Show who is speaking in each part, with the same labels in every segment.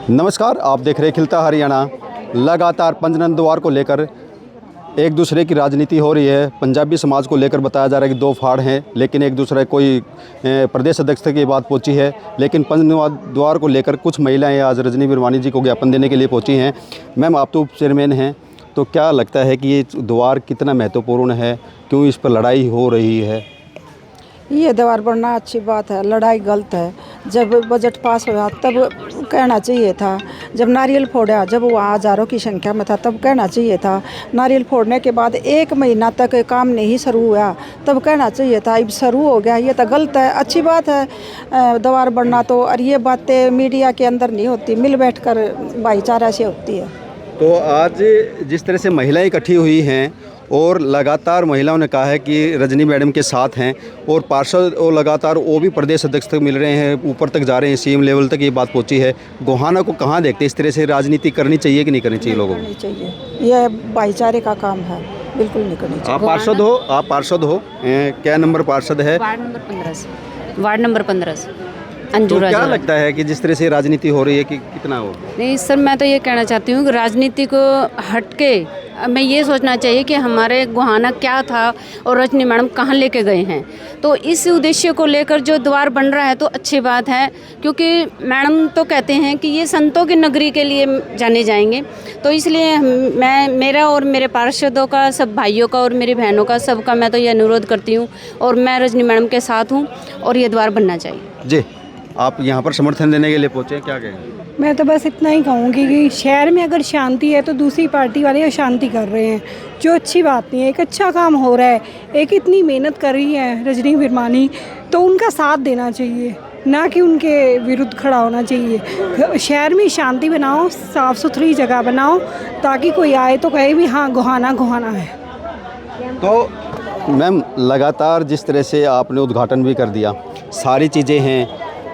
Speaker 1: नमस्कार, आप देख रहे हैं खिलता हरियाणा। लगातार पंजनंद द्वार को लेकर एक दूसरे की राजनीति हो रही है। पंजाबी समाज को लेकर बताया जा रहा है कि दो फाड़ हैं, लेकिन एक दूसरे कोई प्रदेश अध्यक्ष तक ये बात पहुंची है। लेकिन पंजनंद द्वार को लेकर कुछ महिलाएं आज रजनी बिरवानी जी को ज्ञापन देने के लिए पहुंची हैं। मैम, आप तो चेयरमैन हैं, तो क्या लगता है कि ये द्वार कितना महत्वपूर्ण है, क्यों इस पर लड़ाई हो रही है?
Speaker 2: ये द्वार बनना अच्छी बात है, लड़ाई गलत है। जब बजट पास हुआ तब कहना चाहिए था, जब नारियल फोड़ा, जब वहाँ हज़ारों की संख्या में था तब कहना चाहिए था। नारियल फोड़ने के बाद 1 महीना तक काम नहीं शुरू हुआ तब कहना चाहिए था। अब शुरू हो गया, ये तो गलत है। अच्छी बात है द्वार बनना तो, और ये बातें मीडिया के अंदर नहीं होती, मिल बैठ कर भाईचारा से होती है।
Speaker 1: तो आज जिस तरह से महिलाएं इकट्ठी हुई हैं और लगातार महिलाओं ने कहा है कि रजनी मैडम के साथ हैं, और पार्षद और लगातार वो भी प्रदेश अध्यक्ष तक मिल रहे हैं, ऊपर तक जा रहे हैं, सीएम लेवल तक ये बात पहुंची है। गोहाना को कहाँ देखते हैं? इस तरह से राजनीति करनी चाहिए कि नहीं करनी चाहिए लोगों को?
Speaker 2: नहीं चाहिए, यह भाईचारे का काम है, बिल्कुल नहीं करनी चाहिए।
Speaker 1: आप पार्षद हो, क्या नंबर पार्षद है?
Speaker 3: वार्ड नंबर 15 से। वार्ड नंबर 15 से
Speaker 1: तो
Speaker 3: अंजुरा।
Speaker 1: क्या लगता है कि जिस तरह से राजनीति हो रही है कि कितना हो?
Speaker 3: नहीं सर, मैं तो ये कहना चाहती हूँ कि राजनीति को हटके हमें ये सोचना चाहिए कि हमारे गोहाना क्या था और रजनी मैडम कहाँ लेके गए हैं। तो इस उद्देश्य को लेकर जो द्वार बन रहा है तो अच्छी बात है, क्योंकि मैडम तो कहते हैं कि ये संतों की नगरी के लिए जाने जाएंगे। तो इसलिए मेरा और मेरे पार्षदों का, सब भाइयों का और मेरी बहनों का, सबका मैं तो ये अनुरोध करती हूँ, और मैं रजनी मैडम के साथ हूँ और ये द्वार बनना चाहिए।
Speaker 1: जी, आप यहाँ पर समर्थन देने के लिए पहुँचे, क्या कहेंगे?
Speaker 4: मैं तो बस इतना ही कहूँगी कि शहर में अगर शांति है तो दूसरी पार्टी वाले अशांति कर रहे हैं, जो अच्छी बात नहीं है। एक अच्छा काम हो रहा है, एक इतनी मेहनत कर रही है रजनी बिरवानी, तो उनका साथ देना चाहिए, ना कि उनके विरुद्ध खड़ा होना चाहिए। शहर में शांति बनाओ, साफ़ सुथरी जगह बनाओ, ताकि कोई आए तो कहे भी हाँ गोहाना गोहाना है।
Speaker 1: तो मैम, लगातार जिस तरह से आपने उद्घाटन भी कर दिया, सारी चीज़ें हैं,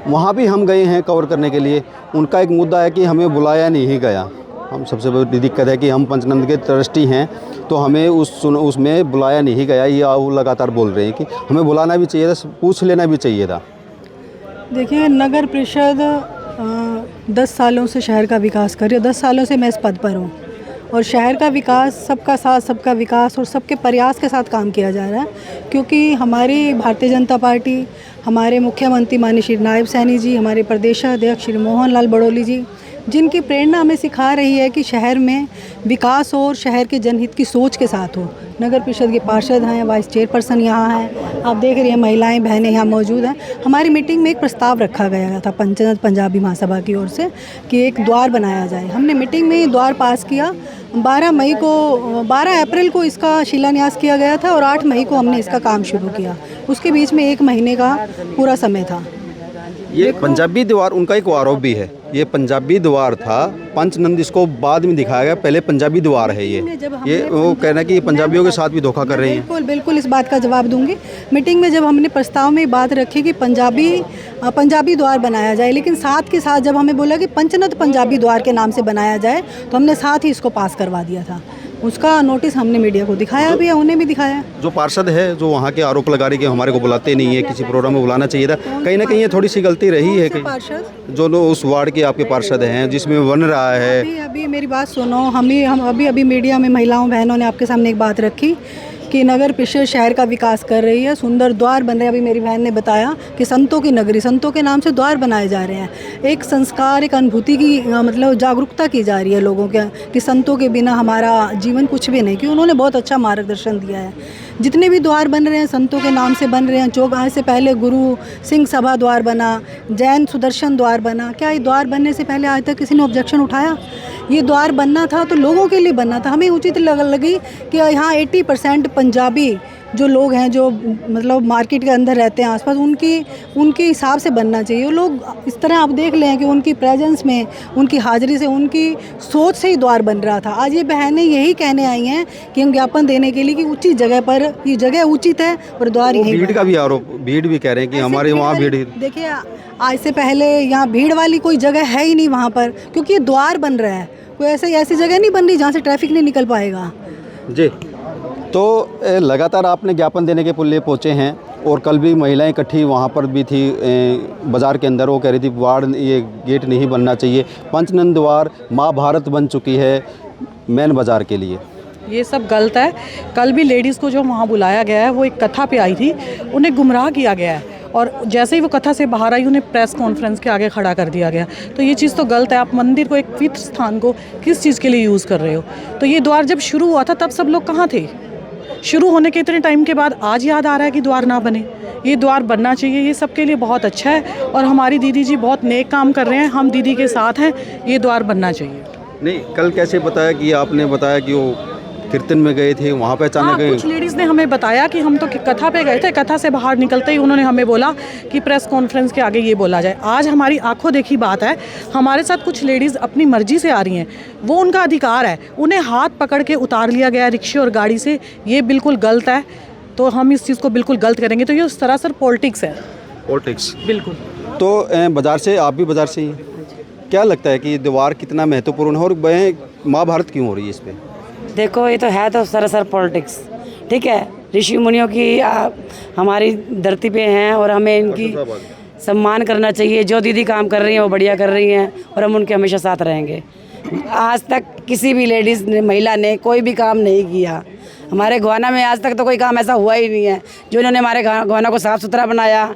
Speaker 1: वहाँ भी हम गए हैं कवर करने के लिए। उनका एक मुद्दा है कि हमें बुलाया नहीं गया। हम सबसे बड़ी दिक्कत है कि हम पंचनंद के ट्रस्टी हैं, तो हमें उसमें बुलाया नहीं गया। ये वो लगातार बोल रहे हैं कि हमें बुलाना भी चाहिए था, पूछ लेना भी चाहिए था।
Speaker 4: देखिए, नगर परिषद 10 सालों से शहर का विकास कर रही है। 10 सालों से मैं इस पद पर हूँ, और शहर का विकास सबका साथ, सबका विकास और सबके प्रयास के साथ काम किया जा रहा है। क्योंकि हमारी भारतीय जनता पार्टी, हमारे मुख्यमंत्री माननीय श्री नायब सैनी जी, हमारे प्रदेशाध्यक्ष श्री मोहन लाल बड़ौली जी, जिनकी प्रेरणा हमें सिखा रही है कि शहर में विकास और शहर के जनहित की सोच के साथ हो। नगर परिषद के पार्षद हैं, वाइस चेयरपर्सन यहाँ हैं, आप देख रही हैं महिलाएं बहनें यहाँ मौजूद हैं। हमारी मीटिंग में एक प्रस्ताव रखा गया था पंचनंद पंजाबी महासभा की ओर से कि एक द्वार बनाया जाए। हमने मीटिंग में ये द्वार पास किया। 12 अप्रैल को इसका शिलान्यास किया गया था, और 8 मई को हमने इसका काम शुरू किया। उसके बीच में 1 महीने का पूरा समय था।
Speaker 1: ये पंजाबी द्वार, उनका एक आरोप भी है, ये पंजाबी द्वार था। पंचनंद इसको बाद में दिखाया गया, पहले पंजाबी द्वार है ये वो कहना है कि ये पंजाबियों के साथ भी धोखा कर रही हैं।
Speaker 4: बिल्कुल इस बात का जवाब दूंगी। मीटिंग में जब हमने प्रस्ताव में बात रखी कि पंजाबी द्वार बनाया जाए, लेकिन साथ के साथ जब हमें बोला कि पंचनंद पंजाबी द्वार के नाम से बनाया जाए, तो हमने साथ ही इसको पास करवा दिया था। उसका नोटिस हमने मीडिया को दिखाया भी है, उन्हें भी दिखाया।
Speaker 1: जो पार्षद है, जो वहाँ के आरोप लगा रही कि हमारे को बुलाते नहीं है, किसी प्रोग्राम में बुलाना चाहिए था, कहीं ना कहीं ये थोड़ी सी गलती रही है।
Speaker 4: पार्षद
Speaker 1: जो लोग उस वार्ड के आपके पार्षद हैं, जिसमें बन रहा है,
Speaker 4: अभी मेरी बात सुनो। हम अभी मीडिया में महिलाओं बहनों ने आपके सामने एक बात रखी कि नगर परिषद शहर का विकास कर रही है, सुंदर द्वार बन रहे हैं। अभी मेरी बहन ने बताया कि संतों की नगरी, संतों के नाम से द्वार बनाए जा रहे हैं। एक संस्कार, एक अनुभूति की मतलब जागरूकता की जा रही है लोगों के कि संतों के बिना हमारा जीवन कुछ भी नहीं, कि उन्होंने बहुत अच्छा मार्गदर्शन दिया है। जितने भी द्वार बन रहे हैं संतों के नाम से बन रहे हैं। चौक आज से पहले गुरु सिंह सभा द्वार बना, जैन सुदर्शन द्वार बना। क्या ये द्वार बनने से पहले आज तक किसी ने ऑब्जेक्शन उठाया? ये द्वार बनना था तो लोगों के लिए बनना था। हमें उचित लगी कि यहाँ 80% पंजाबी जो लोग हैं, जो मतलब मार्केट के अंदर रहते हैं आसपास, उनके हिसाब से बनना चाहिए। वो लोग इस तरह आप देख लें कि उनकी प्रेजेंस में, उनकी हाजिरी से, उनकी सोच से ही द्वार बन रहा था। आज ये बहनें यही कहने आई हैं कि हम ज्ञापन देने के लिए कि उचित जगह पर, ये जगह उचित है और द्वार यही।
Speaker 1: भीड़ का भी आरोप, भीड़ भी कह रहे हैं कि हमारे वहाँ भीड़।
Speaker 4: देखिए, आज से पहले यहाँ भीड़ वाली कोई जगह है ही नहीं वहाँ पर, क्योंकि ये द्वार बन रहा है। कोई ऐसी जगह नहीं बन रही जहाँ से ट्रैफिक नहीं निकल पाएगा।
Speaker 1: जी, तो लगातार आपने ज्ञापन देने के लिए पहुँचे हैं, और कल भी महिलाएं इकट्ठी वहाँ पर भी थी बाज़ार के अंदर। वो कह रही थी द्वार ये गेट नहीं बनना चाहिए। पंचनंद द्वार माँ भारत बन चुकी है मेन बाज़ार के लिए।
Speaker 5: ये सब गलत है। कल भी लेडीज़ को जो वहाँ बुलाया गया है वो एक कथा पे आई थी, उन्हें गुमराह किया गया है और जैसे ही वो कथा से बाहर आई उन्हें प्रेस कॉन्फ्रेंस के आगे खड़ा कर दिया गया। तो ये चीज़ तो गलत है। आप मंदिर को, एक पवित्र स्थान को किस चीज़ के लिए यूज़ कर रहे हो? तो ये द्वार जब शुरू हुआ था तब सब लोग कहाँ थे? शुरू होने के इतने टाइम के बाद आज याद आ रहा है कि द्वार ना बने। ये द्वार बनना चाहिए। ये सबके लिए बहुत अच्छा है और हमारी दीदी जी बहुत नेक काम कर रहे हैं। हम दीदी के साथ हैं। ये द्वार बनना चाहिए।
Speaker 1: नहीं, कल कैसे बताया कि आपने बताया कि वो कीर्तन में गए थे, वहाँ पे अचानक गए?
Speaker 5: कुछ लेडीज़ ने हमें बताया कि हम तो कथा पे गए थे, कथा से बाहर निकलते ही उन्होंने हमें बोला कि प्रेस कॉन्फ्रेंस के आगे ये बोला जाए। आज हमारी आंखों देखी बात है, हमारे साथ कुछ लेडीज़ अपनी मर्जी से आ रही हैं, वो उनका अधिकार है। उन्हें हाथ पकड़ के उतार लिया गया रिक्शे और गाड़ी से, ये बिल्कुल गलत है। तो हम इस चीज़ को बिल्कुल गलत करेंगे। तो ये सरासर पॉलिटिक्स है।
Speaker 1: पॉलिटिक्स
Speaker 5: बिल्कुल।
Speaker 1: तो बाज़ार से, आप भी बाज़ार से ही, क्या लगता है कि द्वार कितना महत्वपूर्ण है और माँ भारत क्यों हो रही है इस पर?
Speaker 6: देखो, ये तो है तो सरासर पॉलिटिक्स। ठीक है, ऋषि मुनियों की हमारी धरती पे हैं और हमें इनकी सम्मान करना चाहिए। जो दीदी काम कर रही हैं वो बढ़िया कर रही हैं और हम उनके हमेशा साथ रहेंगे। आज तक किसी भी लेडीज़ ने, महिला ने कोई भी काम नहीं किया। हमारे गोवाना में आज तक तो कोई काम ऐसा हुआ ही नहीं है जो इन्होंने हमारे गोवाना को साफ़ सुथरा बनाया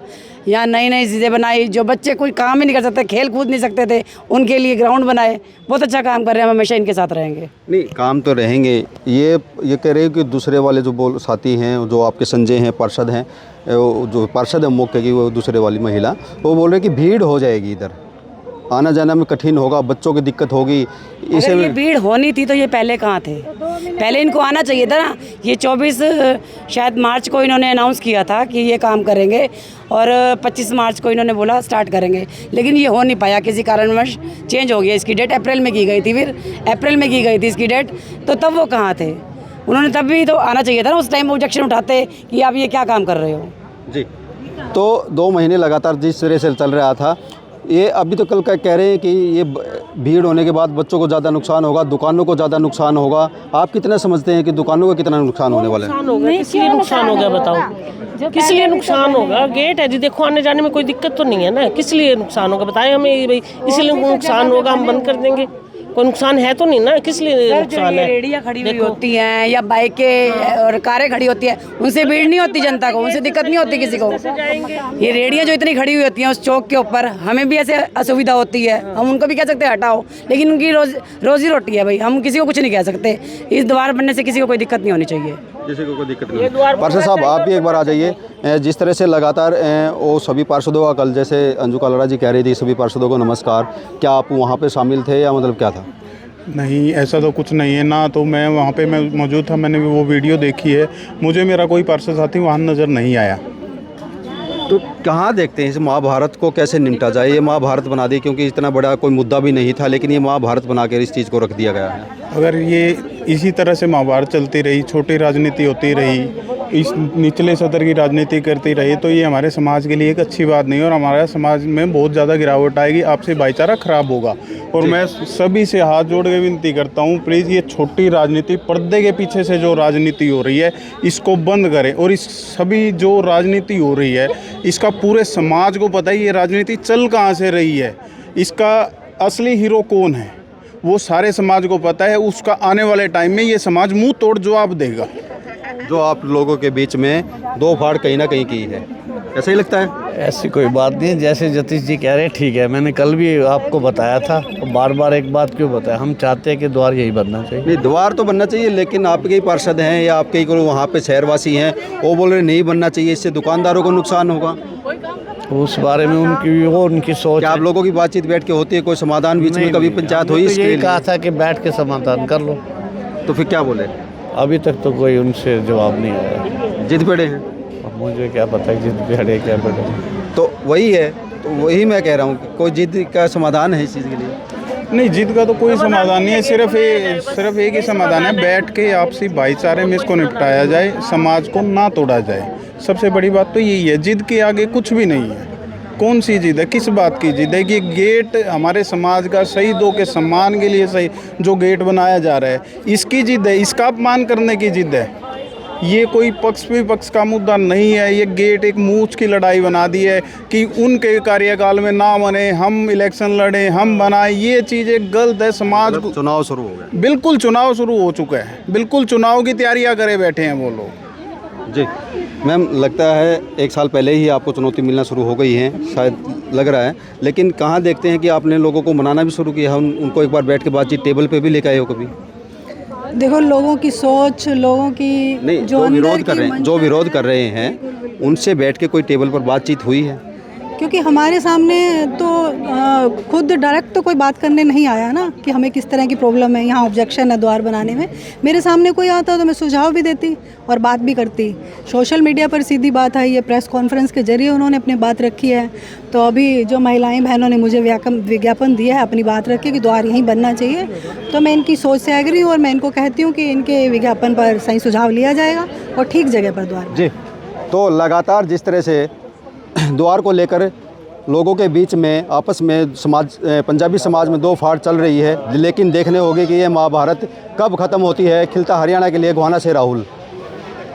Speaker 6: या नई नई चीज़ें बनाई। जो बच्चे कोई काम ही नहीं कर सकते, खेल कूद नहीं सकते थे, उनके लिए ग्राउंड बनाए। बहुत अच्छा काम कर रहे हैं। हम हमेशा इनके साथ रहेंगे।
Speaker 1: नहीं, काम तो रहेंगे। ये कह रहे हैं कि दूसरे वाले जो साथी हैं, जो आपके संजय हैं, पार्षद हैं, जो पार्षद है मुख्य की, वो दूसरे वाली महिला, वो बोल रहे हैं कि भीड़ हो जाएगी, इधर आना जाना में कठिन होगा, बच्चों की दिक्कत होगी।
Speaker 6: अगर ये भीड़ होनी थी तो ये पहले कहाँ थे? पहले इनको आना चाहिए था ना। ये 24 शायद मार्च को इन्होंने अनाउंस किया था कि ये काम करेंगे और 25 मार्च को इन्होंने बोला स्टार्ट करेंगे, लेकिन ये हो नहीं पाया। किसी कारणवश चेंज हो गया। इसकी डेट अप्रैल में की गई थी, फिर अप्रैल में की गई थी इसकी डेट। तो तब वो कहाँ थे? उन्होंने तब भी तो आना चाहिए था ना। उस टाइम ऑब्जेक्शन उठाते कि आप ये क्या काम कर रहे हो।
Speaker 1: जी, तो 2 महीने लगातार जिस तरह से चल रहा था, ये अभी तो कल का कह रहे हैं कि ये भीड़ होने के बाद बच्चों को ज़्यादा नुकसान होगा, दुकानों को ज़्यादा नुकसान होगा। आप कितना समझते हैं कि दुकानों को कितना नुकसान होने वाला है?
Speaker 7: किस लिए नुकसान होगा बताओ? किस लिए नुकसान होगा? गेट है जी, देखो आने जाने में कोई दिक्कत तो नहीं है ना। किस लिए नुकसान होगा बताएं हमें भाई। इसलिए नुकसान होगा, हम बंद कर देंगे। कोई नुकसान है तो नहीं ना, किस लिए नुकसान है?
Speaker 6: रेडियाँ खड़ी हुई होती हैं या बाइकें और कारें खड़ी होती हैं, उनसे भीड़ नहीं होती जनता को, उनसे दिक्कत नहीं होती किसी को। ये रेडियाँ जो इतनी खड़ी हुई होती हैं उस चौक के ऊपर, हमें भी ऐसे असुविधा होती है। हम उनको भी कह सकते हैं हटाओ, लेकिन उनकी रोजी रोटी है भाई, हम किसी को कुछ नहीं कह सकते। इस द्वार बनने से किसी को कोई दिक्कत नहीं होनी चाहिए।
Speaker 1: किसी को कोई दिक्कत नहीं। पार्षद साहब, आप भी एक बार आ जाइए। जिस तरह से लगातार वो सभी पार्षदों का कल, जैसे अंजू कालरा जी कह रही थी, सभी पार्षदों को नमस्कार, क्या आप वहाँ पे शामिल थे या मतलब क्या था?
Speaker 8: नहीं, ऐसा तो कुछ नहीं है ना। तो मैं वहाँ पे मैं मौजूद था, मैंने भी वो वीडियो देखी है। मुझे मेरा कोई पार्षद साथी वहाँ नज़र नहीं आया।
Speaker 1: तो कहाँ देखते हैं इस महाभारत को कैसे निपटा जाए? ये महाभारत बना दी, क्योंकि इतना बड़ा कोई मुद्दा भी नहीं था, लेकिन ये महाभारत बना कर इस चीज़ को रख दिया गया है।
Speaker 8: अगर ये इसी तरह से महाभारत चलती रही, छोटी राजनीति होती रही, इस निचले सतर की राजनीति करती रही, तो ये हमारे समाज के लिए एक अच्छी बात नहीं है और हमारे समाज में बहुत ज़्यादा गिरावट आएगी, आपसी भाईचारा खराब होगा। और मैं सभी से हाथ जोड़ के विनती करता हूँ, प्लीज़ ये छोटी राजनीति, पर्दे के पीछे से जो राजनीति हो रही है, इसको बंद करें। और इस सभी जो राजनीति हो रही है, इसका पूरे समाज को पता है ये राजनीति चल कहाँ से रही है, इसका असली हीरो कौन है, वो सारे समाज को पता है। उसका आने वाले टाइम में ये समाज मुंह तोड़ जवाब देगा।
Speaker 1: जो आप लोगों के बीच में दो फाड़ कहीं ना कहीं की है, ऐसा ही लगता है?
Speaker 9: ऐसी कोई बात नहीं है। जैसे जतीश जी कह रहे हैं ठीक है, मैंने कल भी आपको बताया था। तो बार बार एक बात क्यों बताया? हम चाहते हैं कि द्वार यही बनना चाहिए।
Speaker 1: नहीं, द्वार तो बनना चाहिए, लेकिन आपके ही पार्षद हैं या आपके ही वहाँ पे शहरवासी हैं, वो बोल रहे नहीं बनना चाहिए, इससे दुकानदारों को नुकसान होगा।
Speaker 9: उस बारे में उनकी सोच।
Speaker 1: क्या आप लोगों की बातचीत बैठ के होती है? कोई समाधान बीच में कभी पंचायत हुई?
Speaker 9: इसके लिए कहा था कि बैठ के समाधान कर लो।
Speaker 1: तो फिर क्या बोले?
Speaker 9: अभी तक तो कोई उनसे जवाब नहीं आया।
Speaker 1: जिद पड़े हैं?
Speaker 9: अब मुझे क्या पता है जिद पे अड़े क्या पड़े।
Speaker 1: तो वही है, तो वही मैं कह रहा हूँ कि कोई जिद का समाधान है इस चीज़ के लिए?
Speaker 8: नहीं, जिद का तो कोई समाधान नहीं है। सिर्फ एक ही समाधान है, बैठ के आपसी भाईचारे में इसको निपटाया जाए, समाज को ना तोड़ा जाए। सबसे बड़ी बात तो यही है। जिद के आगे कुछ भी नहीं है। कौन सी जिद है? किस बात की जिद है? कि गेट हमारे समाज का शहीदों के सम्मान के लिए सही जो गेट बनाया जा रहा है, इसकी जिद है, इसका अपमान करने की जिद है। ये कोई पक्ष विपक्ष का मुद्दा नहीं है। ये गेट एक मूछ की लड़ाई बना दी है कि उनके कार्यकाल में ना बने, हम इलेक्शन लड़ें, हम बनाएं, ये चीज़ें गलत है। समाज को
Speaker 1: चुनाव शुरू हो गए।
Speaker 8: बिल्कुल चुनाव शुरू हो चुका है, बिल्कुल चुनाव की तैयारियां करे बैठे हैं वो लोग।
Speaker 1: जी मैम, लगता है 1 साल पहले ही आपको चुनौती मिलना शुरू हो गई है, शायद लग रहा है, लेकिन कहाँ देखते हैं कि आपने लोगों को मनाना भी शुरू किया है, उनको एक बार बैठ के बातचीत टेबल पे भी लेके आए हो कभी?
Speaker 4: देखो, लोगों की सोच, लोगों की
Speaker 1: नहीं, जो विरोध कर रहे हैं उनसे बैठ के कोई टेबल पर बातचीत हुई है?
Speaker 4: क्योंकि हमारे सामने तो खुद डायरेक्ट तो कोई बात करने नहीं आया ना कि हमें किस तरह की प्रॉब्लम है, यहाँ ऑब्जेक्शन है द्वार बनाने में। मेरे सामने कोई आता तो मैं सुझाव भी देती और बात भी करती। सोशल मीडिया पर सीधी बात आई है, प्रेस कॉन्फ्रेंस के जरिए उन्होंने अपनी बात रखी है। तो अभी जो महिलाएं बहनों ने मुझे विज्ञापन दिया है अपनी बात रख के कि द्वार यहीं बनना चाहिए, तो मैं इनकी सोच से एग्री हूँ और मैं इनको कहती हूँ कि इनके विज्ञापन पर सही सुझाव लिया जाएगा और ठीक जगह पर द्वार।
Speaker 1: जी, तो लगातार जिस तरह से द्वार को लेकर लोगों के बीच में आपस में पंजाबी समाज में दो फाड़ चल रही है, लेकिन देखने होगी कि ये महाभारत कब ख़त्म होती है। खिलता हरियाणा के लिए गोहाना से राहुल।